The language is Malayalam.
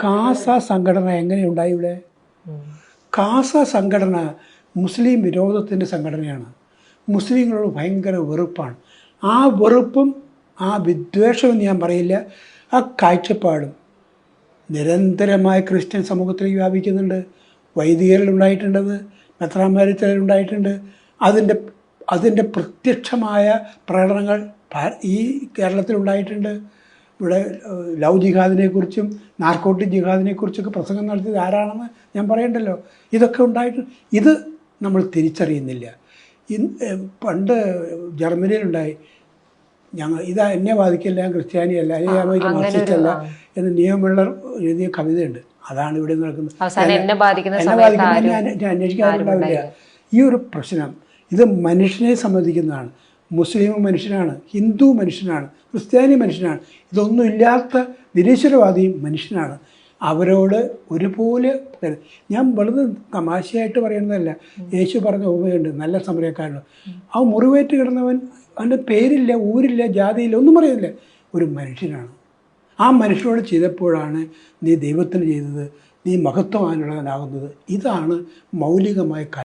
കാസ സംഘടന എങ്ങനെയുണ്ടായി ഇവിടെ? കാസ സംഘടന മുസ്ലിം വിരോധത്തിൻ്റെ സംഘടനയാണ്. മുസ്ലിങ്ങളോട് ഭയങ്കര വെറുപ്പാണ്. ആ വെറുപ്പും ആ വിദ്വേഷവും ഞാൻ പറയില്ല, ആ കാഴ്ചപ്പാടും നിരന്തരമായ ക്രിസ്ത്യൻ സമൂഹത്തിൽ വ്യാപിക്കുന്നുണ്ട്. വൈദികരിലുണ്ടായിട്ടുണ്ടത്, മെത്രാന്മാരിൽ ചിലരുണ്ടായിട്ടുണ്ട്. അതിൻ്റെ പ്രത്യക്ഷമായ പ്രകടനങ്ങൾ ഈ കേരളത്തിലുണ്ടായിട്ടുണ്ട്. ഇവിടെ ലവ് ജിഹാദിനെക്കുറിച്ചും നാർക്കോട്ടിക് ജിഹാദിനെക്കുറിച്ചൊക്കെ പ്രസംഗം നടത്തിയത് ആരാണെന്ന് ഞാൻ പറയണ്ടല്ലോ. ഇതൊക്കെ ഉണ്ടായിട്ടുണ്ട്. ഇത് നമ്മൾ തിരിച്ചറിയുന്നില്ല. പണ്ട് ജർമ്മനിയിലുണ്ടായി, ഇതാ എന്നെ ബാധിക്കില്ല, ഞാൻ ക്രിസ്ത്യാനിയല്ല, അല്ലെങ്കിൽ മാർക്സിസ്റ്റല്ല എന്ന് നിയമമുള്ളർ എഴുതിയ കവിതയുണ്ട്. അതാണ് ഇവിടെ നടക്കുന്നത്. എന്നെ ബാധിക്കുന്ന ഞാൻ അന്വേഷിക്കാറുണ്ടാവില്ല. ഈ ഒരു പ്രശ്നം ഇത് മനുഷ്യനെ സംബന്ധിക്കുന്നതാണ്. മുസ്ലിം മനുഷ്യനാണ്, ഹിന്ദു മനുഷ്യനാണ്, ക്രിസ്ത്യാനി മനുഷ്യനാണ്, ഇതൊന്നുമില്ലാത്ത നിരീശ്വരവാദിയും മനുഷ്യനാണ്. അവരോട് ഒരുപോലെ ഞാൻ വളരെ തമാശയായിട്ട് പറയുന്നതല്ല. യേശു പറഞ്ഞ ഉപമയുണ്ട്, നല്ല സമരക്കാരന്. ആ മുറിവേറ്റ് കിടന്നവൻ, അവൻ്റെ പേരില്ല, ഊരില്ല, ജാതിയില്ല, ഒന്നും പറയുന്നില്ല, ഒരു മനുഷ്യനാണ്. ആ മനുഷ്യനോട് ചെയ്തപ്പോഴാണ് നീ ദൈവത്തിന് ചെയ്തത്, നീ മഹത്വവാനുള്ളവനാകുന്നത്. ഇതാണ് മൗലികമായ